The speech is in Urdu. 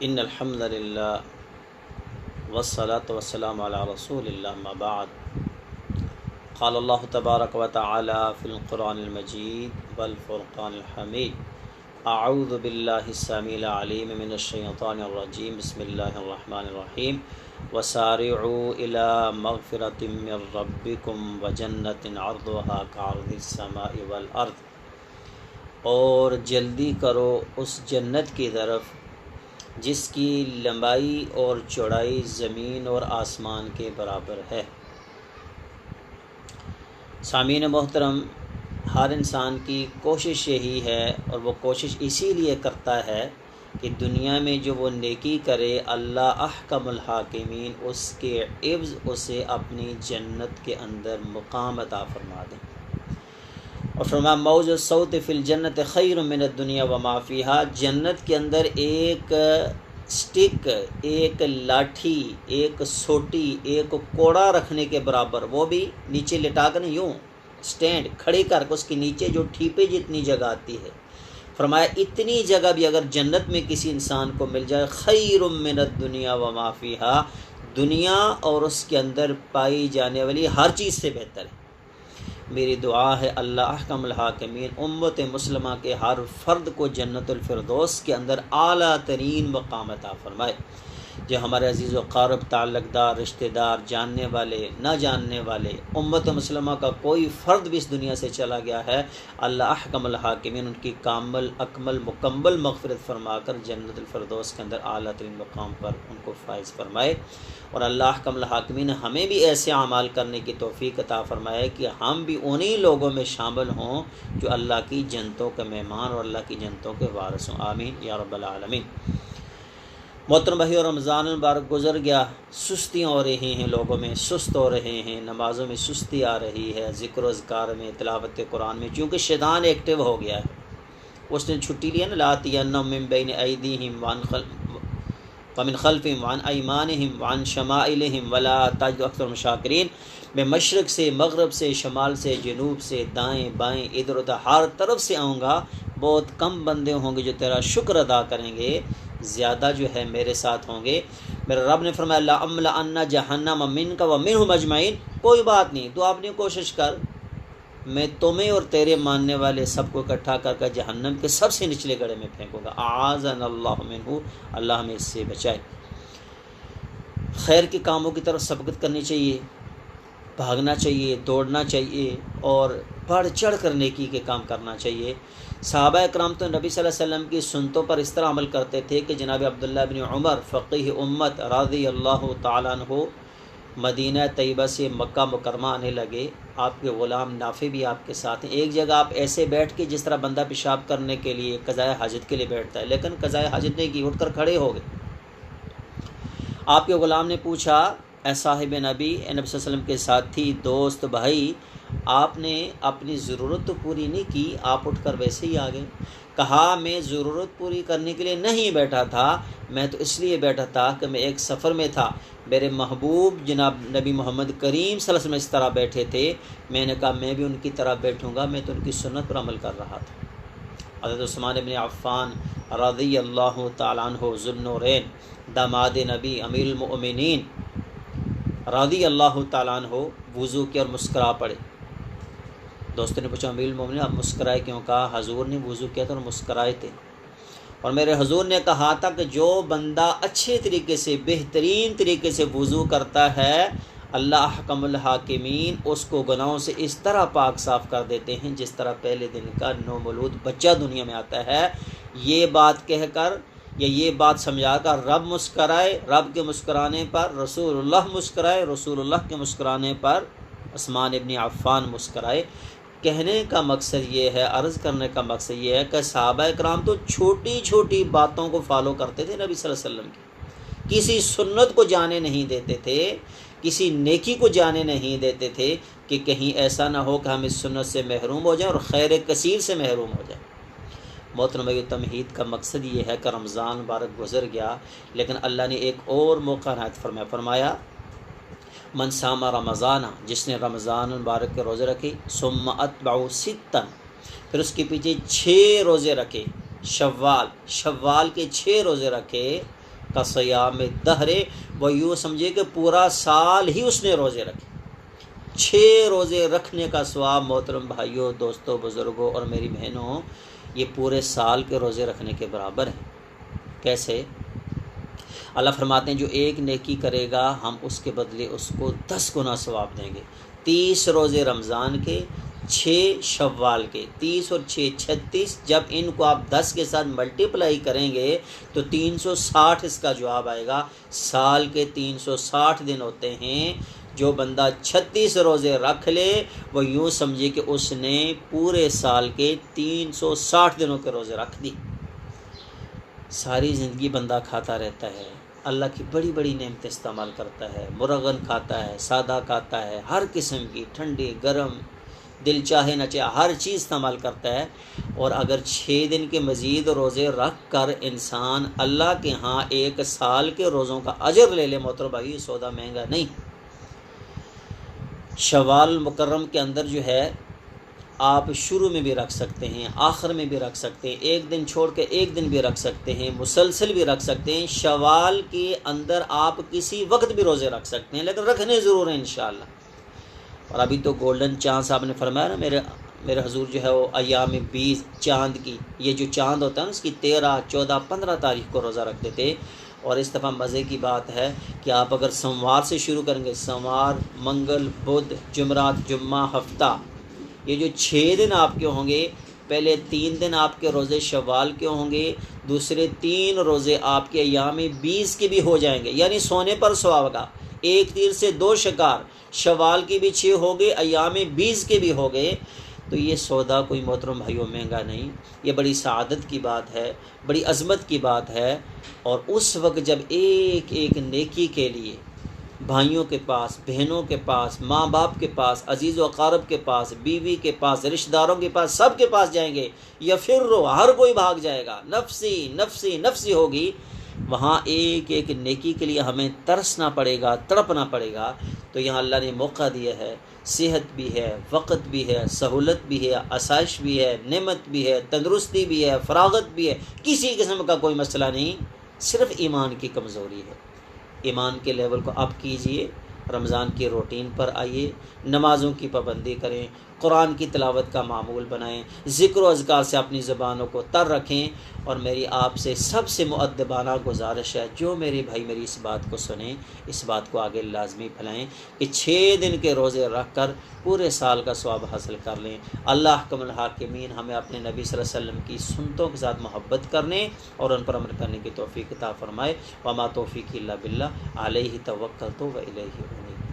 ان الحمد للہ والصلاة والسلام علی رسول اللہ اما بعد قال اللہ تبارک و تعالی فی القرآن المجید والفرقان الحمید اعوذ باللہ السمیع العلیم من الشیطان الرجیم بسم اللہ الرحمن الرحیم وسارعوا الی مغفرۃ من ربکم وجنۃ عرضها کعرض السماء والارض، اور جلدی کرو اس جنت کی طرف جس کی لمبائی اور چوڑائی زمین اور آسمان کے برابر ہے۔ سامعین محترم، ہر انسان کی کوشش یہی ہے، اور وہ کوشش اسی لیے کرتا ہے کہ دنیا میں جو وہ نیکی کرے اللہ احکم الحاکمین اس کے عوض اسے اپنی جنت کے اندر مقام عطا فرما دیں۔ اور فرمایا موج الصوت فی الجنت خیر من الدنیا وما فیہا، جنت کے اندر ایک سٹک، ایک لاٹھی، ایک سوٹی، ایک کوڑا رکھنے کے برابر، وہ بھی نیچے لٹا کر یوں سٹینڈ کھڑی کر کے اس کے نیچے جو ٹھیپے جتنی جگہ آتی ہے، فرمایا اتنی جگہ بھی اگر جنت میں کسی انسان کو مل جائے خیر من الدنیا وما فیہا، دنیا اور اس کے اندر پائی جانے والی ہر چیز سے بہتر ہے۔ میری دعا ہے اللہ احکم الحاکمین امت مسلمہ کے ہر فرد کو جنت الفردوس کے اندر اعلیٰ ترین مقام عطا فرمائے۔ جو ہمارے عزیز و قارب تعلق دار، رشتہ دار، جاننے والے، نہ جاننے والے، امت مسلمہ کا کوئی فرد بھی اس دنیا سے چلا گیا ہے، اللہ احکم الحاکمین ان کی کامل اکمل مکمل مغفرت فرما کر جنت الفردوس کے اندر اعلیٰ ترین مقام پر ان کو فائز فرمائے، اور اللہ احکم الحاکمین ہمیں بھی ایسے اعمال کرنے کی توفیق عطا فرمائے کہ ہم بھی انہی لوگوں میں شامل ہوں جو اللہ کی جنتوں کے مہمان اور اللہ کی جنتوں کے وارث ہوں، آمین یا رب العالمین۔ محترم بھائی، اور رمضان المبارک گزر گیا، سستیاں ہو رہی ہیں، لوگوں میں سست ہو رہے ہیں، نمازوں میں سستی آ رہی ہے، ذکر و اذکار میں، تلاوت قرآن میں، چونکہ شیطان ایکٹیو ہو گیا ہے۔ اس نے چھٹی لی ہے نا، لَآتِيَنَّهُم مِّن بَيْنِ أَيْدِيهِمْ وَمِنْ خَلْفِهِمْ وَعَنْ أَيْمَانِهِمْ وَعَنْ شَمَائِلِهِمْ وَلَا تَجِدُ أَكْثَرَهُمْ شَاكِرِينَ، میں مشرق سے، مغرب سے، شمال سے، جنوب سے، دائیں بائیں، ادھر ادھر ہر طرف سے آؤں گا، بہت کم بندے ہوں گے جو تیرا شکر ادا کریں گے، زیادہ جو ہے میرے ساتھ ہوں گے۔ میرے رب نے فرمایا لَأَمْلَأَنَّ جَهَنَّمَ مِنْكَ وَمِنْهُمْ أَجْمَعِينَ، کوئی بات نہیں، تو آپ نے کوشش کر، میں تمہیں اور تیرے ماننے والے سب کو اکٹھا کر کے جہنم کے سب سے نچلے گڑھے میں پھینکوں گا، اعاذنا اللہ منہ، اللہ ہمیں اس سے بچائے۔ خیر کے کاموں کی طرف سبقت کرنی چاہیے، بھاگنا چاہیے، دوڑنا چاہیے، اور بڑھ چڑھ کر نیکی کے کام کرنا چاہیے۔ صحابہ اکرام تو نبی صلی اللہ علیہ وسلم کی سنتوں پر اس طرح عمل کرتے تھے کہ جناب عبداللہ بن عمر فقیہ امت رضی اللہ تعالیٰ عنہ مدینہ طیبہ سے مکہ مکرمہ آنے لگے، آپ کے غلام نافع بھی آپ کے ساتھ ہیں۔ ایک جگہ آپ ایسے بیٹھ کے جس طرح بندہ پیشاب کرنے کے لیے قضائے حاجت کے لیے بیٹھتا ہے، لیکن قضائے حاجت نہیں کی، اٹھ کر کھڑے ہو گئے۔ آپ کے غلام نے پوچھا اے صاحب نبی، اے نبی صلی اللہ علیہ وسلم کے ساتھی، دوست، بھائی، آپ نے اپنی ضرورت تو پوری نہیں کی، آپ اٹھ کر ویسے ہی آ گئے؟ کہا میں ضرورت پوری کرنے کے لیے نہیں بیٹھا تھا، میں تو اس لیے بیٹھا تھا کہ میں ایک سفر میں تھا، میرے محبوب جناب نبی محمد کریم صلی اللہ علیہ وسلم اس طرح بیٹھے تھے، میں نے کہا میں بھی ان کی طرح بیٹھوں گا، میں تو ان کی سنت پر عمل کر رہا تھا۔ حضرت عثمان بن عفان رضی اللہ تعالیٰ عنہ ذو النورین، داماد نبی، امیر المؤمنین رضی اللہ تعالیٰ عنہ، وضو کیا اور مسکرا پڑے۔ دوستوں نے پوچھا امیر المومنین آپ مسکرائے کیوں؟ کہا حضور نے وضو کیا تھا اور مسکرائے تھے، اور میرے حضور نے کہا تھا کہ جو بندہ اچھے طریقے سے، بہترین طریقے سے وضو کرتا ہے، اللہ احکم الحاکمین اس کو گناہوں سے اس طرح پاک صاف کر دیتے ہیں جس طرح پہلے دن کا نومولود بچہ دنیا میں آتا ہے۔ یہ بات کہہ کر یا یہ بات سمجھا کر رب مسکرائے، رب کے مسکرانے پر رسول اللہ مسکرائے، رسول اللہ کے مسکرانے پر عثمان ابن عفان مسکرائے۔ کہنے کا مقصد یہ ہے، عرض کرنے کا مقصد یہ ہے کہ صحابہ اکرام تو چھوٹی چھوٹی باتوں کو فالو کرتے تھے، نبی صلی اللہ علیہ وسلم کی کسی سنت کو جانے نہیں دیتے تھے، کسی نیکی کو جانے نہیں دیتے تھے کہ کہیں ایسا نہ ہو کہ ہم اس سنت سے محروم ہو جائیں اور خیر کثیر سے محروم ہو جائیں۔ محترم تمہید کا مقصد یہ ہے کہ رمضان مبارک گزر گیا، لیکن اللہ نے ایک اور موقع عنایت فرمایا من صام رمضان، جس نے رمضان مبارک کے روزے رکھے، ثم اتبعوا ستا، پھر اس کے پیچھے 6 روزے رکھے، شوال کے 6 روزے رکھے، کا صیام دہر، وہ یوں سمجھے کہ پورا سال ہی اس نے روزے رکھے۔ 6 روزے رکھنے کا ثواب محترم بھائیوں، دوستوں، بزرگوں اور میری بہنوں، یہ پورے سال کے روزے رکھنے کے برابر ہیں۔ کیسے؟ اللہ فرماتے ہیں جو ایک نیکی کرے گا ہم اس کے بدلے اس کو 10 گنا ثواب دیں گے۔ 30 روزے رمضان کے، 6 شوال کے، 30 اور 6 36، جب ان کو آپ 10 کے ساتھ ملٹیپلائی کریں گے تو 360 اس کا جواب آئے گا۔ سال کے 360 دن ہوتے ہیں، جو بندہ 36 روزے رکھ لے وہ یوں سمجھے کہ اس نے پورے سال کے 360 دنوں کے روزے رکھ دی۔ ساری زندگی بندہ کھاتا رہتا ہے، اللہ کی بڑی بڑی نعمتیں استعمال کرتا ہے، مرغن کھاتا ہے، سادہ کھاتا ہے، ہر قسم کی ٹھنڈی گرم دل چاہے نہ چاہے ہر چیز استعمال کرتا ہے، اور اگر 6 دن کے مزید روزے رکھ کر انسان اللہ کے ہاں 1 سال کے روزوں کا اجر لے لے، محترم بھائی یہ سودا مہنگا نہیں۔ شوال مکرم کے اندر جو ہے آپ شروع میں بھی رکھ سکتے ہیں، آخر میں بھی رکھ سکتے ہیں، 1 دن چھوڑ کے 1 دن بھی رکھ سکتے ہیں، مسلسل بھی رکھ سکتے ہیں۔ شوال کے اندر آپ کسی وقت بھی روزے رکھ سکتے ہیں، لیکن رکھنے ضرور ہیں انشاءاللہ۔ اور ابھی تو گولڈن چاند صاحب نے فرمایا نا، میرے حضور جو ہے وہ ایام 20 چاند کی، یہ جو چاند ہوتا ہے نا اس کی 13، 14، 15 تاریخ کو روزہ رکھتے تھے۔ اور اس دفعہ مزے کی بات ہے کہ آپ اگر سوموار سے شروع کریں گے، سوموار، منگل، بدھ، جمعرات، جمعہ، ہفتہ، یہ جو 6 دن آپ کے ہوں گے، پہلے 3 دن آپ کے روزے شوال کے ہوں گے، دوسرے 3 روزے آپ کے ایام 20 کے بھی ہو جائیں گے، یعنی سونے پر سہاگا، 1 تیر سے 2 شکار، شوال کی بھی 6 ہو گئے، ایام 20 کے بھی ہو گئے۔ تو یہ سودا کوئی محترم بھائیوں مہنگا نہیں، یہ بڑی سعادت کی بات ہے، بڑی عظمت کی بات ہے۔ اور اس وقت جب ایک ایک نیکی کے لیے بھائیوں کے پاس، بہنوں کے پاس، ماں باپ کے پاس، عزیز و اقارب کے پاس، بیوی کے پاس، رشتہ داروں کے پاس، سب کے پاس جائیں گے، یا پھر ہر کوئی بھاگ جائے گا، نفسی نفسی نفسی ہوگی، وہاں ایک ایک نیکی کے لیے ہمیں ترسنا پڑے گا، تڑپنا پڑے گا۔ تو یہاں اللہ نے موقع دیا ہے، صحت بھی ہے، وقت بھی ہے، سہولت بھی ہے، آسائش بھی ہے، نعمت بھی ہے، تندرستی بھی ہے، فراغت بھی ہے، کسی قسم کا کوئی مسئلہ نہیں، صرف ایمان کی کمزوری ہے۔ ایمان کے لیول کو اپ کیجئے، رمضان کی روٹین پر آئیے، نمازوں کی پابندی کریں، قرآن کی تلاوت کا معمول بنائیں، ذکر و اذکار سے اپنی زبانوں کو تر رکھیں۔ اور میری آپ سے سب سے مؤدبانہ گزارش ہے، جو میرے بھائی میری اس بات کو سنیں، اس بات کو آگے لازمی پھیلائیں کہ 6 دن کے روزے رکھ کر پورے سال کا ثواب حاصل کر لیں۔ اللہ احکم الحاکمین ہمیں اپنے نبی صلی اللہ علیہ وسلم کی سنتوں کے ساتھ محبت کرنے اور ان پر عمل کرنے کی توفیق عطا فرمائے۔ وما توفیقی الا باللہ، علیہ توکلت و الیہ انیب۔